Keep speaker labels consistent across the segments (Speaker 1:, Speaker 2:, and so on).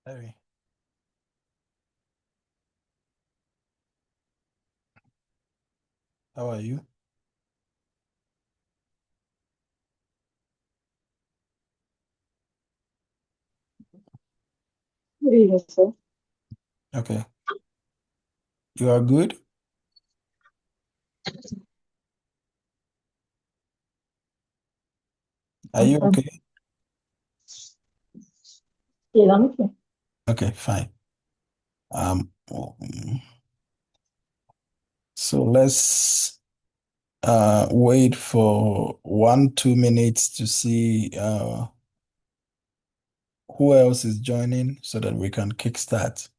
Speaker 1: Hey, how are you?
Speaker 2: Yes, sir.
Speaker 1: Okay. You are good? Are
Speaker 2: I'm
Speaker 1: you
Speaker 2: fine.
Speaker 1: okay?
Speaker 2: Yeah, I'm okay.
Speaker 1: Okay, fine. So let's wait for 1, 2 minutes to see who else is joining so that we can kickstart.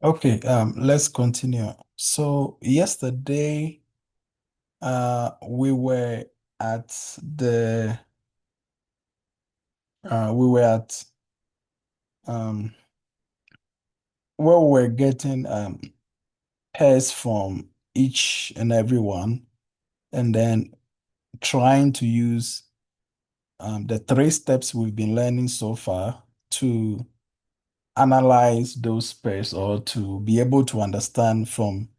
Speaker 1: Okay, let's continue. So yesterday, we were at the we were at um where we were getting pairs from each and every one, and then trying to use the 3 steps we've been learning so far to analyze those pairs or to be able to understand from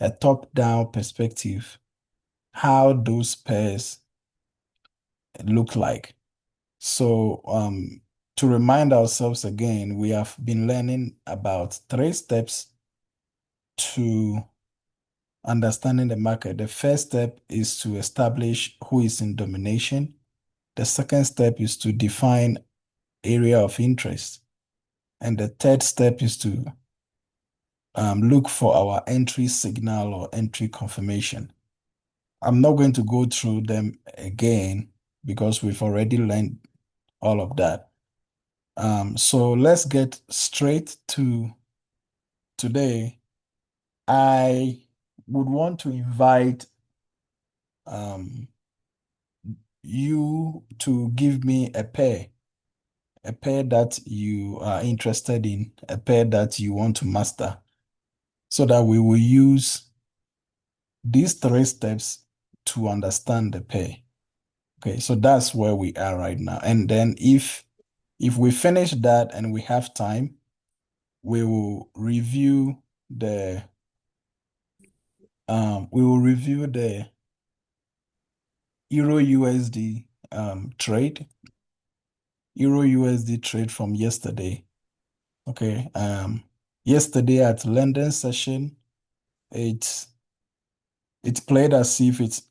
Speaker 1: a top-down perspective how those pairs look like. So, to remind ourselves again, we have been learning about 3 steps to understanding the market. The first step is to establish who is in domination. The second step is to define area of interest. And the third step is to look for our entry signal or entry confirmation. I'm not going to go through them again because we've already learned all of that. So let's get straight to today. I would want to invite um, you to give me a pair that you are interested in, a pair that you want to master, so that we will use these three steps to understand the pair. Okay, so that's where we are right now. And then if we finish that and we have time, we will review the Euro USD trade, Euro USD trade from yesterday. Okay. Yesterday at London session, it it played as if it's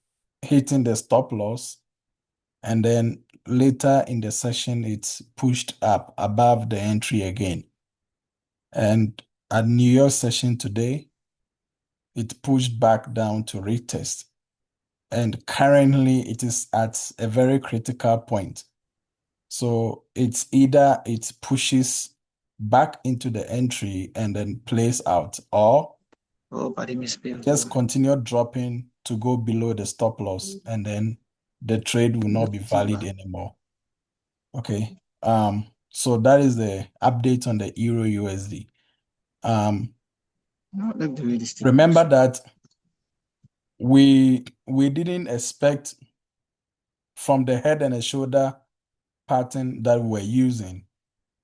Speaker 1: hitting the stop loss, and then later in the session, it's pushed up above the entry again. And at New York session today, it pushed back down to retest. And currently, it is at a very critical point. So it's either it pushes back into the entry and then plays out, or
Speaker 3: Oh, pardon me,
Speaker 1: it just continue dropping to go below the stop loss, and then the trade will not be valid anymore. Okay. So that is the update on the Euro USD.
Speaker 3: Let the way this thing
Speaker 1: Remember
Speaker 3: goes.
Speaker 1: that we didn't expect from the head and the shoulder pattern that we're using,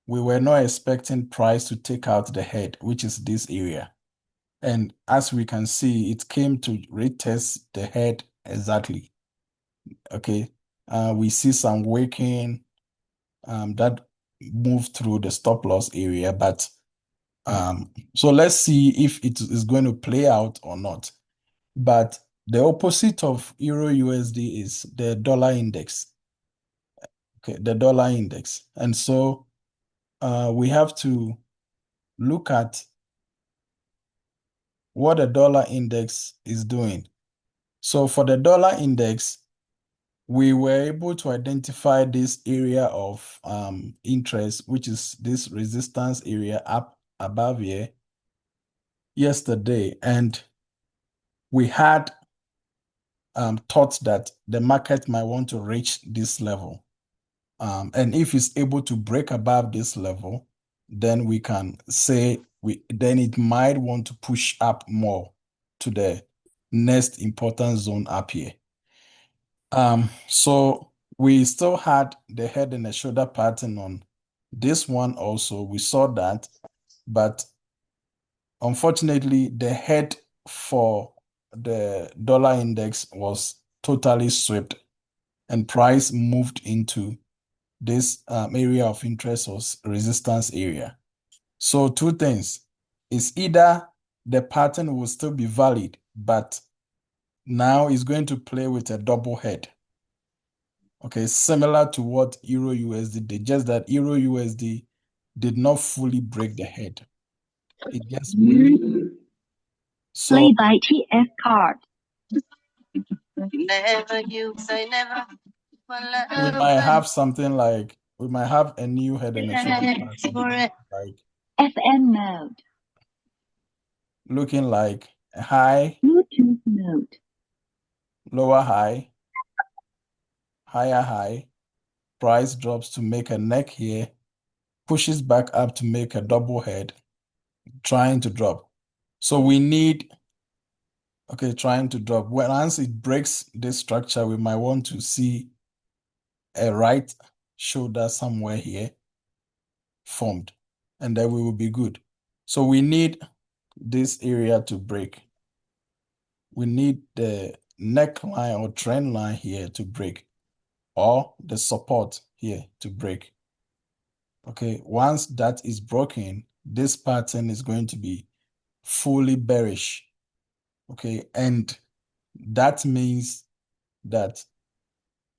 Speaker 1: we were not expecting price to take out the head, which is this area. And as we can see, it came to retest the head exactly. Okay. We see some waking that moved through the stop loss area, but so let's see if it is going to play out or not. But the opposite of Euro USD is the dollar index. Okay, the dollar index. And so we have to look at what the dollar index is doing. So for the dollar index, we were able to identify this area of interest, which is this resistance area up above here yesterday. And we had thought that the market might want to reach this level. And if it's able to break above this level, then we can say then it might want to push up more to the next important zone up here. So we still had the head and the shoulder pattern on this one also. We saw that, but unfortunately, the head for the dollar index was totally swept, and price moved into this area of interest or resistance area. So two things. It's either the pattern will still be valid, but now it's going to play with a double head. Okay, similar to what Euro USD did, just that Euro USD did not fully break the head. It just break. So
Speaker 2: Play by TF card.
Speaker 3: Never you say never.
Speaker 1: we might have something like we might have a new head and a shoulder pattern, like
Speaker 2: FN mode.
Speaker 1: looking like a high,
Speaker 2: Bluetooth mode.
Speaker 1: lower high, higher high, price drops to make a neck here, pushes back up to make a double head, trying to drop. So we need, okay, trying to drop. Once it breaks this structure, we might want to see a right shoulder somewhere here formed, and then we will be good. So we need this area to break. We need the neckline or trend line here to break, or the support here to break. Okay, once that is broken, this pattern is going to be fully bearish. Okay, and that means that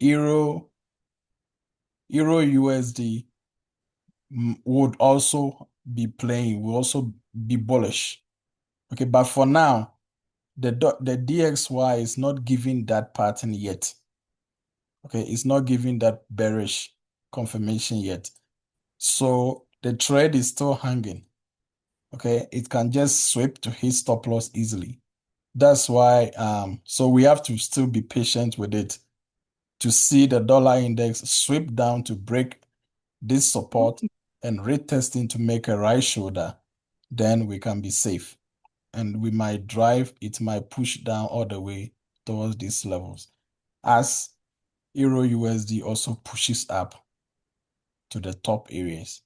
Speaker 1: Euro USD would also be playing, will also be bullish. Okay, but for now, the DXY is not giving that pattern yet. Okay, it's not giving that bearish confirmation yet. So the trade is still hanging. Okay, it can just sweep to hit stop loss easily. That's why so we have to still be patient with it to see the dollar index sweep down to break this support and retesting to make a right shoulder. Then we can be safe. And we might it might push down all the way towards these levels as Euro USD also pushes up to the top areas.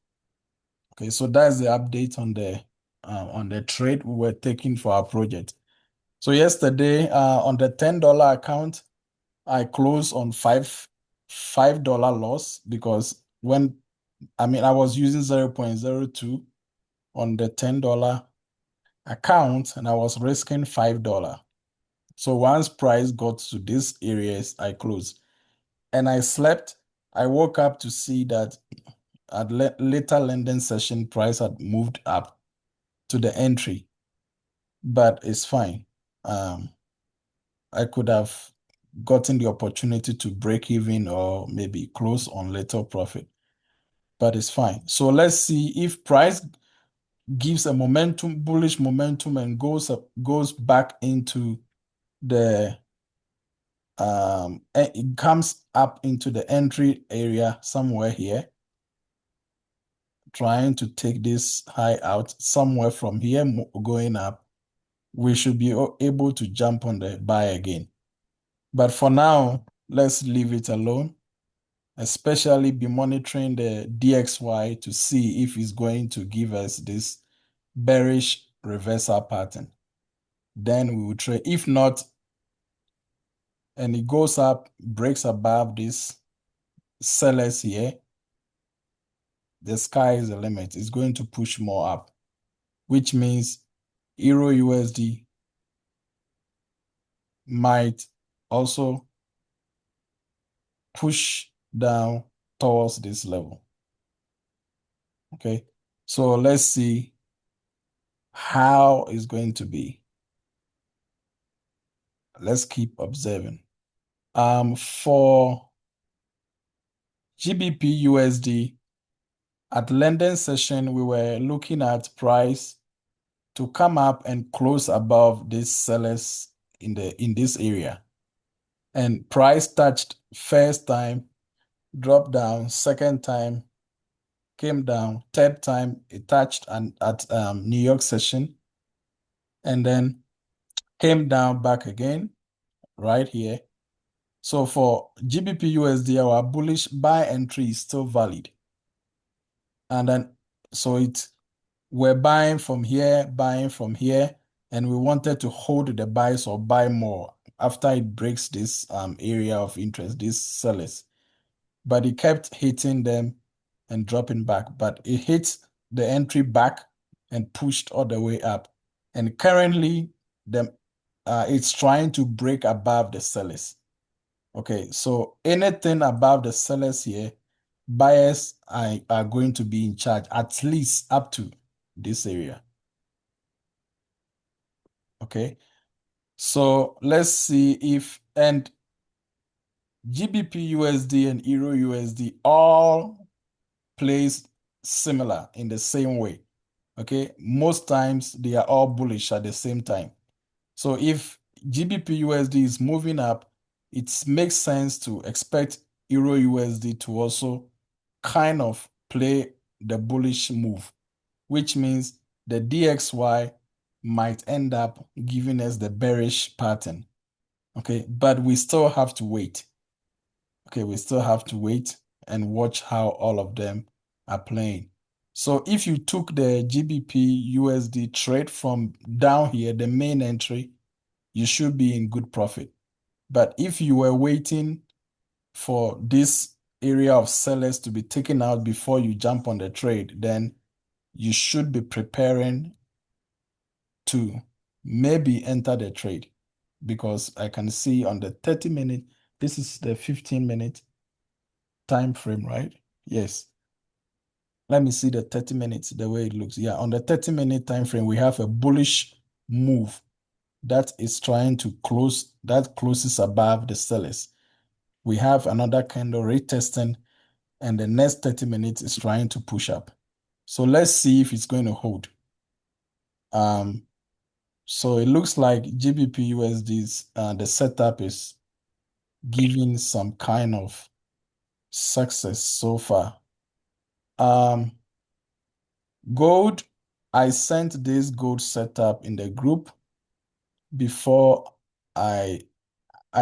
Speaker 1: Okay, so that's the update on the trade we were taking for our project. So yesterday, on the $10 account, I closed on $5 loss because I was using 0.02 on the $10 account and I was risking $5. So once price got to these areas, I closed and I slept. I woke up to see that at later lending session, price had moved up to the entry, but it's fine. I could have gotten the opportunity to break even or maybe close on little profit, but it's fine. So let's see if price gives a momentum, bullish momentum, and goes back into the it comes up into the entry area somewhere here, trying to take this high out somewhere from here going up. We should be able to jump on the buy again. But for now, let's leave it alone, especially be monitoring the DXY to see if it's going to give us this bearish reversal pattern. Then we will trade. If not, and it goes up, breaks above this sellers here, the sky is the limit. It's going to push more up, which means Euro USD might also push down towards this level. Okay, so let's see how it's going to be. Let's keep observing. For GBP USD, at lending session, we were looking at price to come up and close above these sellers in this area. And price touched first time, dropped down, second time, came down, third time it touched at New York session, and then came down back again right here. So for GBP USD, our bullish buy entry is still valid. And then so we're buying from here, and we wanted to hold the buys or buy more after it breaks this area of interest, these sellers. But it kept hitting them and dropping back. But it hit the entry back and pushed all the way up. And currently, it's trying to break above the sellers. Okay, so anything above the sellers here, buyers are going to be in charge, at least up to this area. Okay, so let's see and GBP USD and Euro USD all plays similar in the same way. Okay, most times they are all bullish at the same time. So if GBP USD is moving up, it makes sense to expect Euro USD to also kind of play the bullish move, which means the DXY might end up giving us the bearish pattern. Okay, but we still have to wait. Okay, we still have to wait and watch how all of them are playing. So if you took the GBP USD trade from down here, the main entry, you should be in good profit. But if you were waiting for this area of sellers to be taken out before you jump on the trade, then you should be preparing to maybe enter the trade, because I can see on the 30-minute, this is the 15-minute time frame, right? Yes. Let me see the 30 minutes, the way it looks. Yeah, on the 30-minute time frame, we have a bullish move that is trying to closes above the sellers. We have another candle retesting and the next 30 minutes is trying to push up. So let's see if it's going to hold. So it looks like GBP USD's the setup is giving some kind of success so far. Gold, I sent this gold setup in the group before at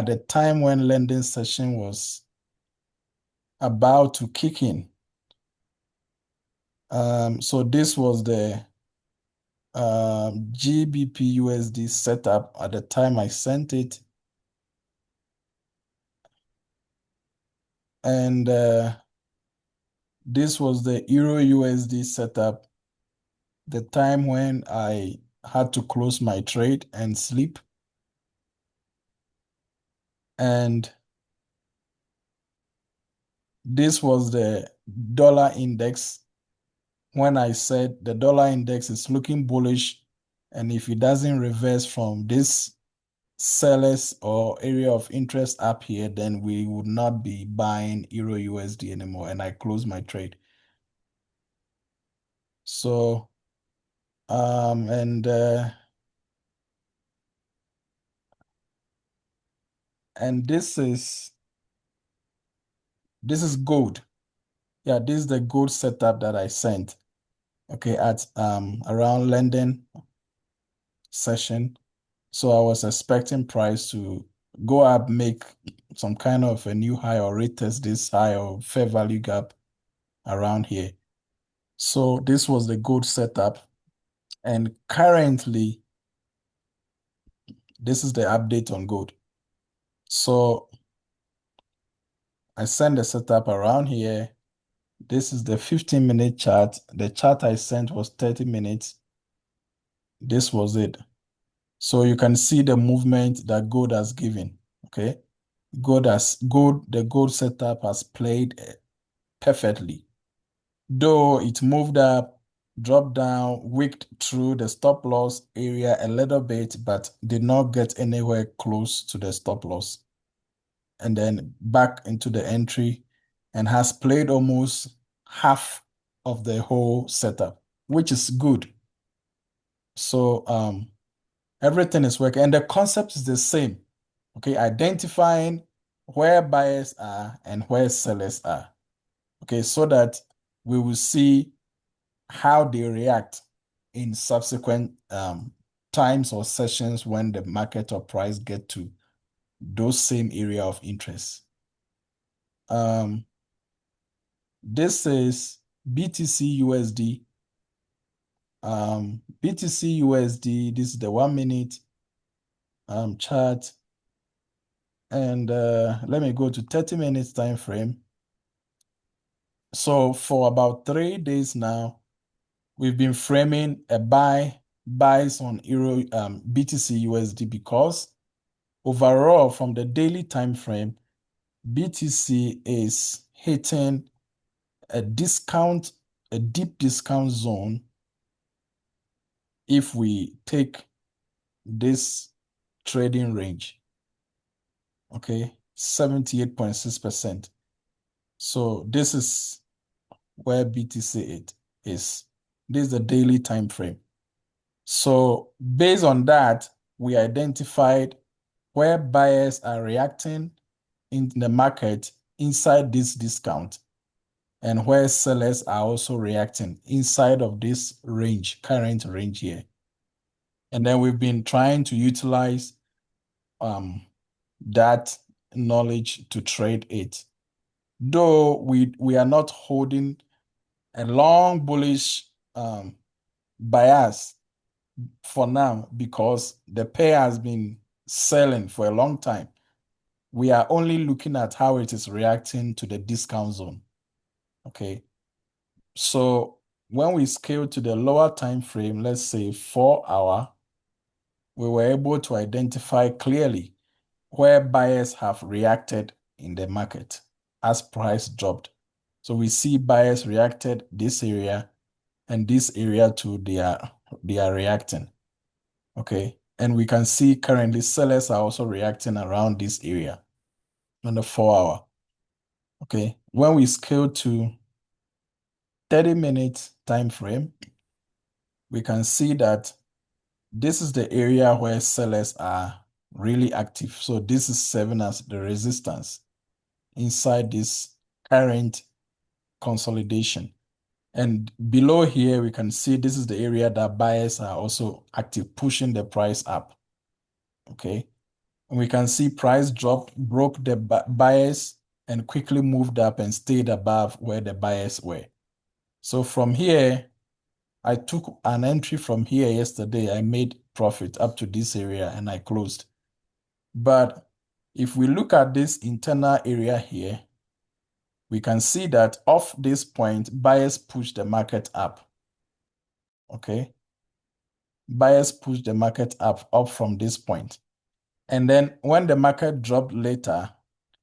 Speaker 1: the time when lending session was about to kick in. So this was the GBP USD setup at the time I sent it. And this was the Euro USD setup, the time when I had to close my trade and sleep. And this was the dollar index when I said the dollar index is looking bullish. And if it doesn't reverse from this sellers or area of interest up here, then we would not be buying Euro USD anymore. And I closed my trade. So, and this is gold. Yeah, this is the gold setup that I sent. Okay, at around lending session. So I was expecting price to go up, make some kind of a new high or retest this high or fair value gap around here. So this was the gold setup. And currently, this is the update on gold. So I sent the setup around here. This is the 15-minute chart. The chart I sent was 30 minutes. This was it. So you can see the movement that gold has given. Okay. The gold setup has played perfectly. Though it moved up, dropped down, wicked through the stop loss area a little bit, but did not get anywhere close to the stop loss. And then back into the entry and has played almost half of the whole setup, which is good. So everything is working, and the concept is the same. Okay, identifying where buyers are and where sellers are. Okay, so that we will see how they react in subsequent times or sessions when the market or price get to those same area of interest. This is BTC USD. BTC USD, this is the 1 minute chart. And let me go to 30 minutes time frame. So for about 3 days now, we've been framing a buys on Euro BTC USD because overall from the daily time frame, BTC is hitting a deep discount zone if we take this trading range. Okay, 78.6%. So this is where BTC is. This is the daily time frame. So based on that, we identified where buyers are reacting in the market inside this discount and where sellers are also reacting inside of this range, current range here. And then we've been trying to utilize that knowledge to trade it. Though we are not holding a long bullish bias for now because the pair has been selling for a long time. We are only looking at how it is reacting to the discount zone. Okay. So when we scale to the lower time frame, let's say 4 hour, we were able to identify clearly where buyers have reacted in the market as price dropped. So we see buyers reacted this area and this area too, they are reacting. Okay. And we can see currently sellers are also reacting around this area on the 4 hour. Okay. when we scale to 30-minute time frame, we can see that this is the area where sellers are really active. So this is serving as the resistance inside this current consolidation. And below here, we can see this is the area that buyers are also active, pushing the price up. Okay. And we can see price dropped, broke the buyers, and quickly moved up and stayed above where the buyers were. So from here, I took an entry from here yesterday. I made profit up to this area and I closed. But if we look at this internal area here, we can see that off this point, buyers push the market up. Okay. Buyers push the market up from this point. And then when the market dropped later,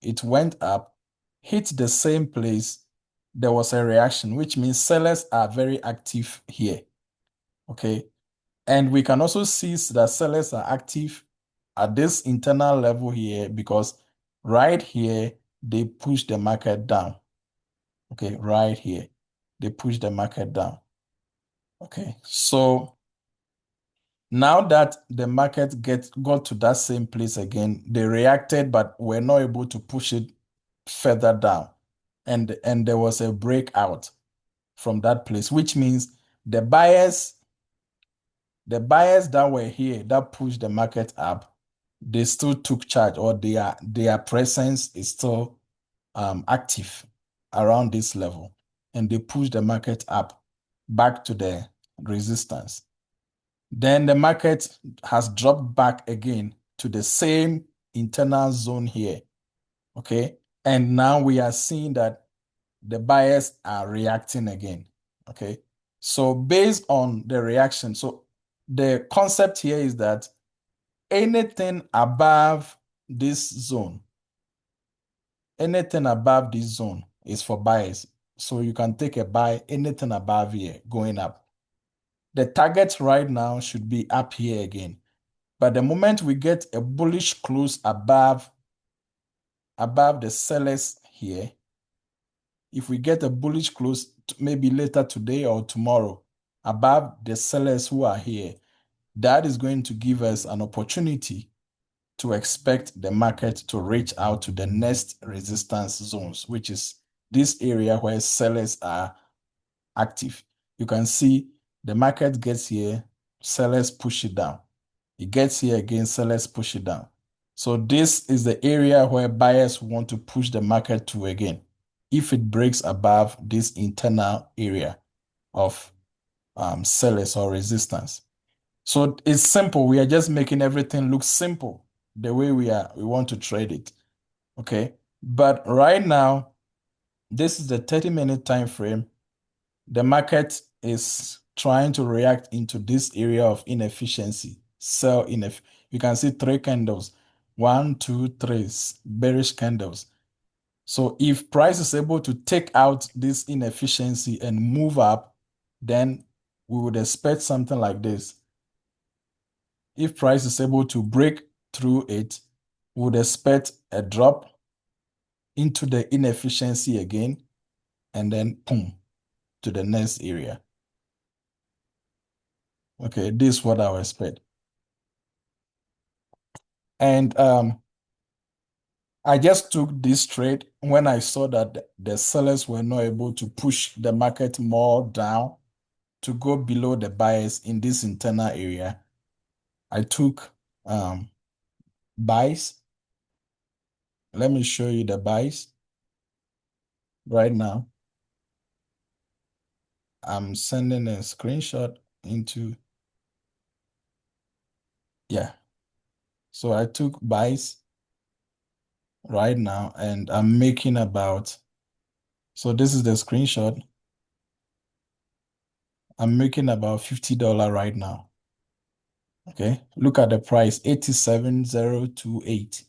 Speaker 1: it went up, hit the same place. There was a reaction, which means sellers are very active here. Okay. And we can also see that sellers are active at this internal level here because right here, they push the market down. Okay, right here, they push the market down. Okay, so now that the market got to that same place again, they reacted, but were not able to push it further down. And there was a breakout from that place, which means the buyers that were here that pushed the market up, they still took charge, or their presence is still active around this level, and they pushed the market up back to the resistance. Then the market has dropped back again to the same internal zone here. Okay. And now we are seeing that the buyers are reacting again. Okay. So based on the reaction, so the concept here is that anything above this zone, is for buyers. So you can take a buy anything above here going up. The target right now should be up here again. But the moment we get a bullish close above the sellers here, if we get a bullish close maybe later today or tomorrow above the sellers who are here, that is going to give us an opportunity to expect the market to reach out to the next resistance zones, which is this area where sellers are active. You can see the market gets here, sellers push it down. It gets here again, sellers push it down. So this is the area where buyers want to push the market to again, if it breaks above this internal area of sellers or resistance. So it's simple. We are just making everything look simple the way we want to trade it. Okay. But right now, this is the 30-minute time frame. The market is trying to react into this area of inefficiency. You can see 3 candles. 1, 2, 3 bearish candles. So if price is able to take out this inefficiency and move up, then we would expect something like this. If price is able to break through it, we would expect a drop into the inefficiency again, and then boom, to the next area. Okay, this is what I would expect. And I just took this trade when I saw that the sellers were not able to push the market more down to go below the buyers in this internal area. I took buys. Let me show you the buys right now. I'm sending a screenshot into, yeah. So I took buys right now and I'm making about, so this is the screenshot. I'm making about $50 right now. Okay, look at the price, 87,028.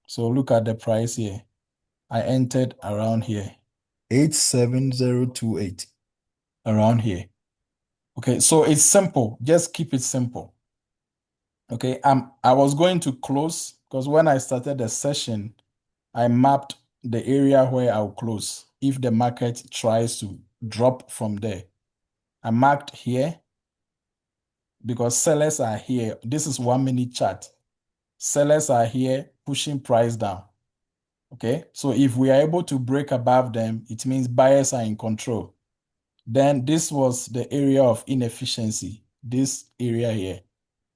Speaker 1: So look at the price here. I entered around here, 87028, around here. Okay, so it's simple. Just keep it simple. Okay, I was going to close Because when I started the session, I mapped the area where I'll close if the market tries to drop from there. I marked here because sellers are here. This is 1 minute chart. Sellers are here pushing price down. Okay, so if we are able to break above them, it means buyers are in control. Then this was the area of inefficiency, this area here.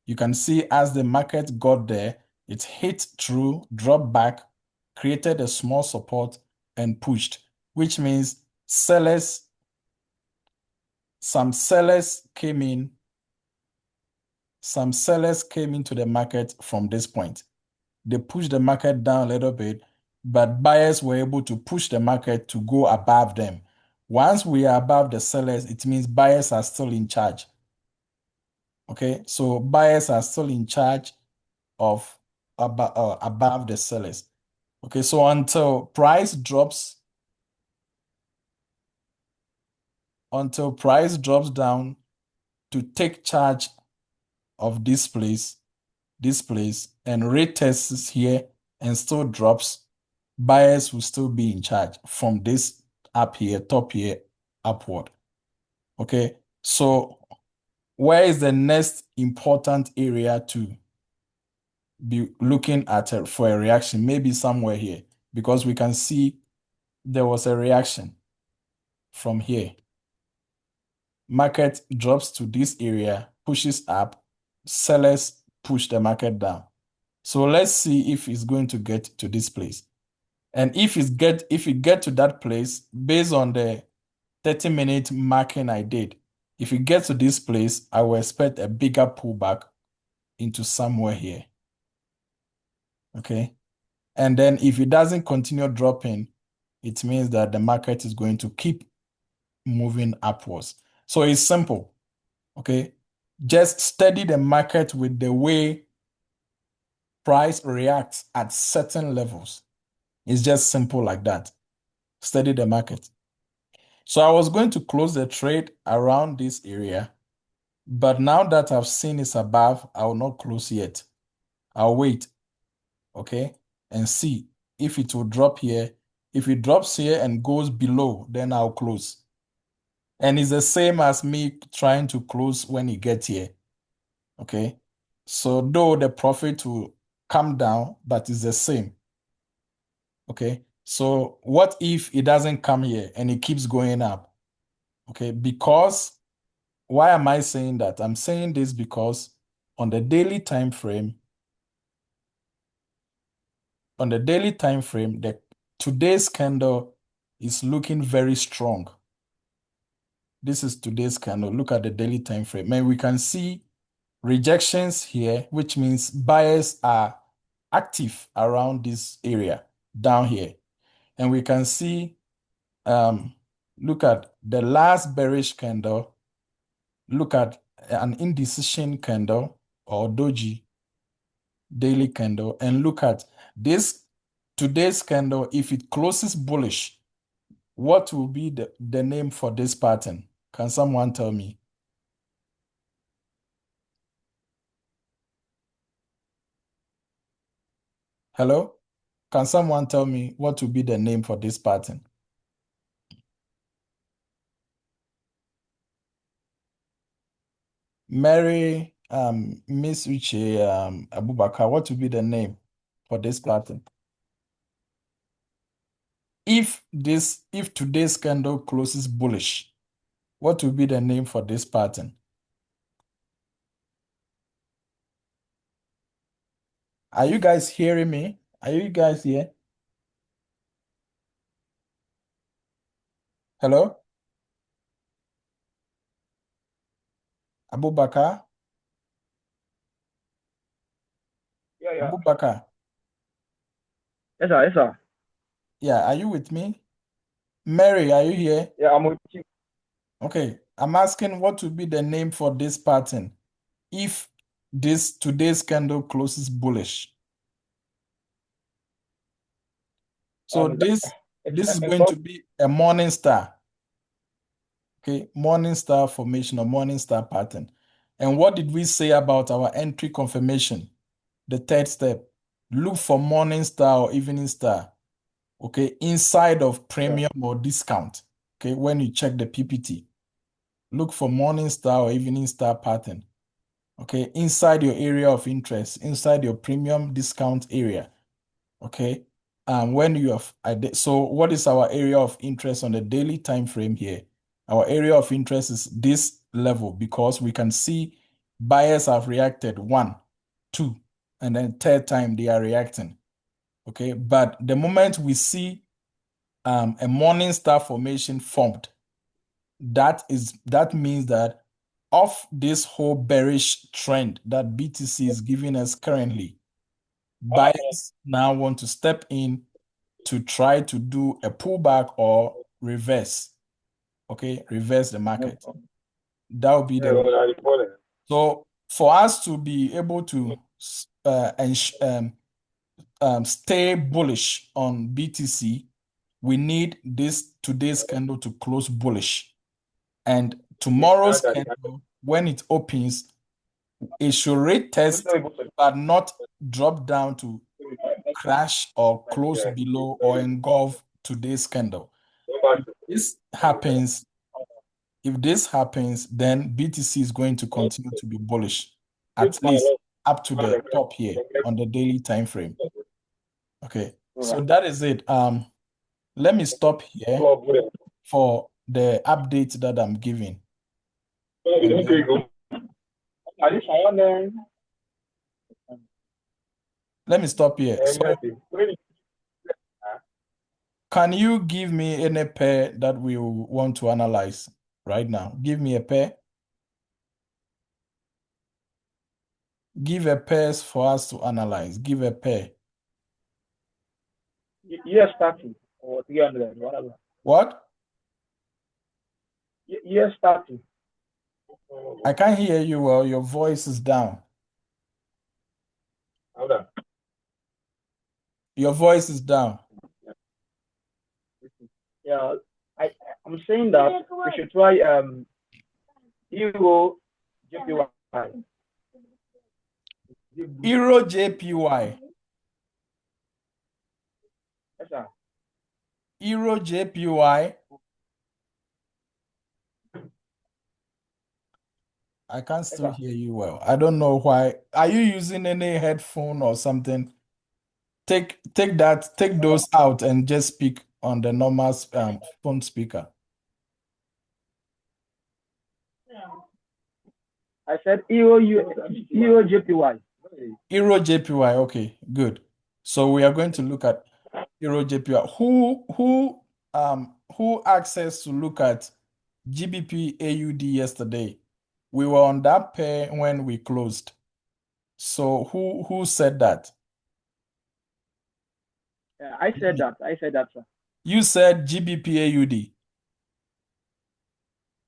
Speaker 1: You can see as the market got there, it hit through, dropped back, created a small support, and pushed, which means some sellers came in, some sellers came into the market from this point. They pushed the market down a little bit, but buyers were able to push the market to go above them. Once we are above the sellers, it means buyers are still in charge. Okay, so buyers are still in charge of above the sellers. Okay, so until price drops down to take charge of this place, and retests here and still drops, buyers will still be in charge from this up here, top here, upward. Okay, so where is the next important area to be looking at for a reaction? Maybe somewhere here, because we can see there was a reaction from here. Market drops to this area, pushes up, sellers push the market down. So let's see if it's going to get to this place. And if it get to that place, based on the 30-minute marking I did, if it gets to this place, I will expect a bigger pullback into somewhere here. Okay. And then if it doesn't continue dropping, it means that the market is going to keep moving upwards. So it's simple. Okay. Just study the market with the way price reacts at certain levels. It's just simple like that. Study the market. So I was going to close the trade around this area, but now that I've seen it's above, I will not close yet. I'll wait, okay, and see if it will drop here. If it drops here and goes below, then I'll close. And it's the same as me trying to close when it gets here, okay? So though the profit will come down, but it's the same, okay? So what if it doesn't come here and it keeps going up? Okay, because why am I saying that? I'm saying this because on the daily time frame, the today's candle is looking very strong. This is today's candle. Look at the daily time frame. And we can see rejections here, which means buyers are active around this area down here. And we can see, look at the last bearish candle. Look at an indecision candle or doji daily candle, and look at this today's candle. If it closes bullish, what will be the name for this pattern? Can someone tell me? Hello? Can someone tell me what will be the name for this pattern? Mary, Miss Uche, Abubakar, what will be the name for this pattern? If today's candle closes bullish, what will be the name for this pattern? Are you guys hearing me? Are you guys here? Hello? Abubakar?
Speaker 4: Yeah, yeah.
Speaker 1: Abubakar?
Speaker 4: Yes, sir. Yes, sir.
Speaker 1: Yeah, are you with me? Mary, are you here?
Speaker 4: Yeah, I'm with you.
Speaker 1: Okay, I'm asking what will be the name for this pattern if this today's candle closes bullish. So this
Speaker 4: It's
Speaker 1: this is
Speaker 4: a
Speaker 1: going
Speaker 4: top.
Speaker 1: to be a morning star. Okay, morning star formation or morning star pattern. And what did we say about our entry confirmation? The third step. look for morning star or evening star, okay, inside of premium or discount, okay, when you check the PPT. Look for morning star or evening star pattern, okay, inside your area of interest, inside your premium discount area, okay. When you have, so what is our area of interest on the daily time frame here? Our area of interest is this level because we can see buyers have reacted one, two, and then third time they are reacting. Okay, but the moment we see a morning star formation formed, that means that of this whole bearish trend that BTC is giving us currently, buyers now want to step in to try to do a pullback or reverse. Okay, reverse the market. That would be the. So for us to be able to stay bullish on BTC, we need this today's candle to close bullish. And tomorrow's candle, when it opens, it should retest but not drop down to crash or close below or engulf today's candle. If this happens, then BTC is going to continue to be bullish, at least up to the top here on the daily time frame. Okay, so that is it. Let me stop here for the update that I'm giving. And then let me stop here. So, can you give me any pair that we want to analyze right now? Give me a pair. Give a pairs for us to analyze. Give a pair.
Speaker 4: Yes, starting or 300, whatever.
Speaker 1: What?
Speaker 4: Yes, starting.
Speaker 1: I can't hear you well. Your voice is down. Your voice is down.
Speaker 4: Yeah, I'm saying that we should try Euro JPY.
Speaker 1: Euro JPY.
Speaker 4: Yes, sir.
Speaker 1: Euro JPY. I can't still hear you well. I don't know why. Are you using any headphone or something? Take those out and just speak on the normal phone speaker.
Speaker 4: I said Euro JPY.
Speaker 1: Euro JPY. Okay, good. So we are going to look at Euro JPY. Who asked us to look at GBP AUD yesterday? We were on that pair when we closed. So who said that?
Speaker 4: I said that. Sir.
Speaker 1: You said GBP AUD,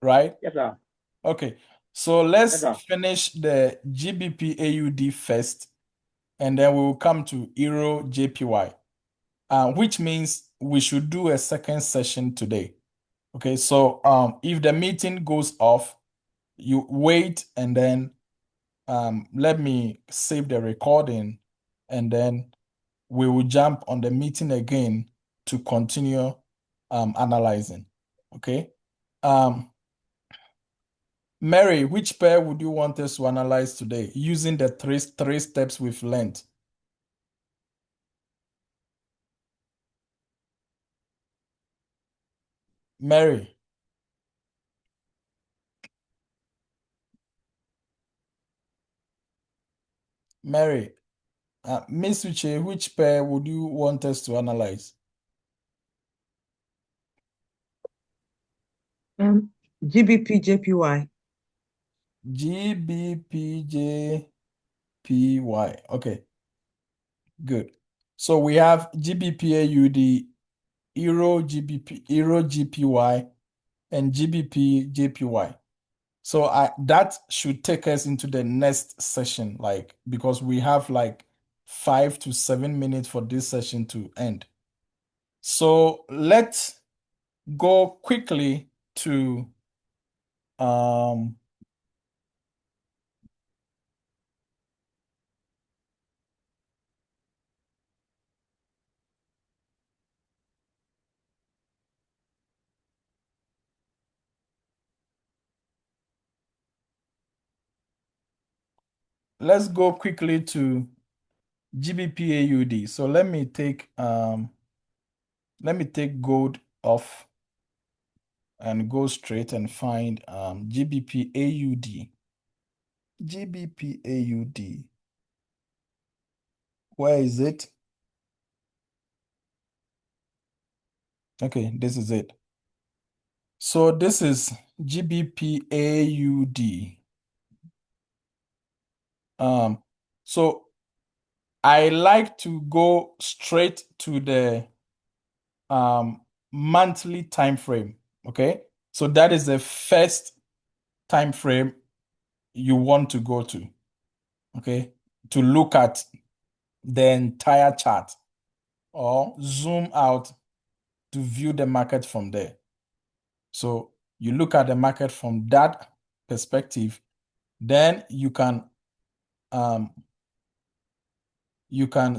Speaker 1: right?
Speaker 4: Yes, sir.
Speaker 1: Okay. So let's
Speaker 4: Yes, sir.
Speaker 1: finish the GBP AUD first, and then we will come to Euro JPY, which means we should do a second session today. Okay, so if the meeting goes off, you wait and then let me save the recording, and then we will jump on the meeting again to continue analyzing. Okay. Mary, which pair would you want us to analyze today using the three steps we've learned? Mary. Mary, Miss Uche, which pair would you want us to analyze?
Speaker 5: GBP JPY.
Speaker 1: GBPJPY. Okay, good. So we have GBP Euro GPY, and GBP JPY. So that should take us into the next session, like because we have like 5 to 7 minutes for this session to end. So let's go quickly to um let's go quickly to GBP AUD. So let me take gold off and go straight and find GBP AUD. GBP AUD. Where is it? Okay, this is it. So this is GBP AUD. So I like to go straight to the monthly time frame. Okay, so that is the first time frame you want to go to. Okay, to look at the entire chart or zoom out to view the market from there. So you look at the market from that perspective, then you can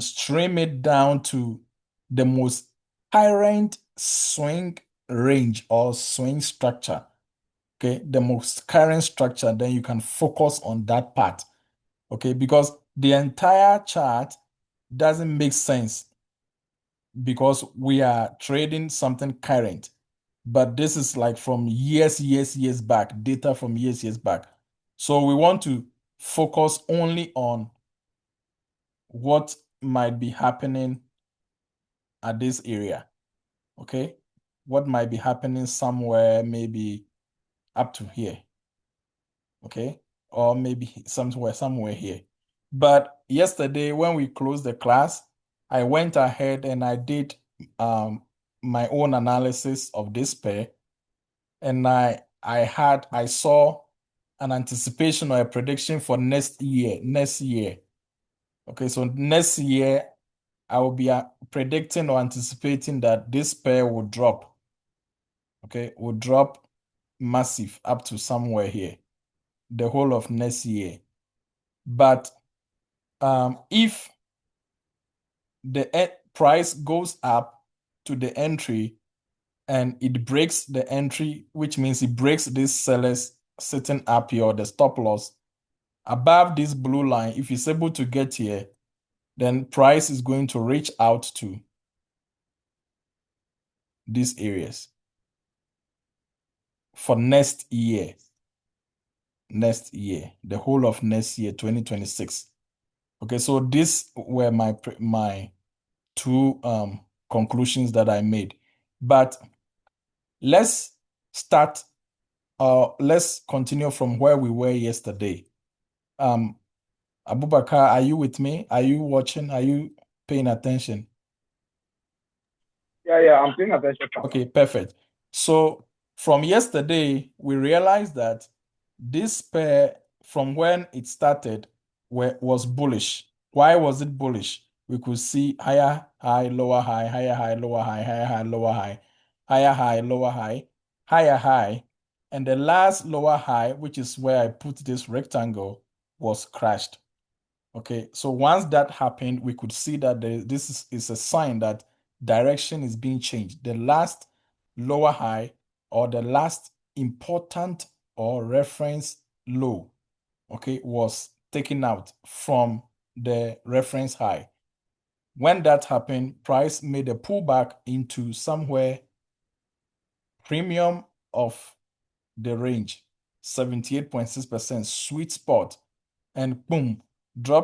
Speaker 1: stream it down to the most current swing range or swing structure. Okay, the most current structure, then you can focus on that part. Okay, because the entire chart doesn't make sense because we are trading something current. But this is like from years back, data from years back. So we want to focus only on what might be happening at this area. Okay, what might be happening somewhere, maybe up to here. Okay, or maybe somewhere here. But yesterday when we closed the class, I went ahead and I did my own analysis of this pair, and I saw an anticipation or a prediction for next year. Okay, so next year I will be predicting or anticipating that this pair will drop. Okay, will drop massive up to somewhere here, the whole of next year. But if the price goes up to the entry and it breaks the entry, which means it breaks this seller's sitting up here or the stop loss above this blue line, if it's able to get here, then price is going to reach out to these areas for next year, the whole of next year, 2026. Okay, so these were my two conclusions that I made. But let's start, let's continue from where we were yesterday. Abubakar, are you with me? Are you watching? Are you paying attention?
Speaker 4: Yeah, I'm paying attention.
Speaker 1: Okay, perfect. So from yesterday, we realized that this pair, from when it started, was bullish. Why was it bullish? We could see higher high, lower high, higher high, lower high, higher high, lower high, higher high, lower high, higher high. And the last lower high, which is where I put this rectangle, was crashed. Okay, so once that happened, we could see that this is a sign that direction is being changed. The last lower high or the last important or reference low, okay, was taken out from the reference high. When that happened, price made a pullback into somewhere premium of the range, 78.6% sweet spot, and boom, dropped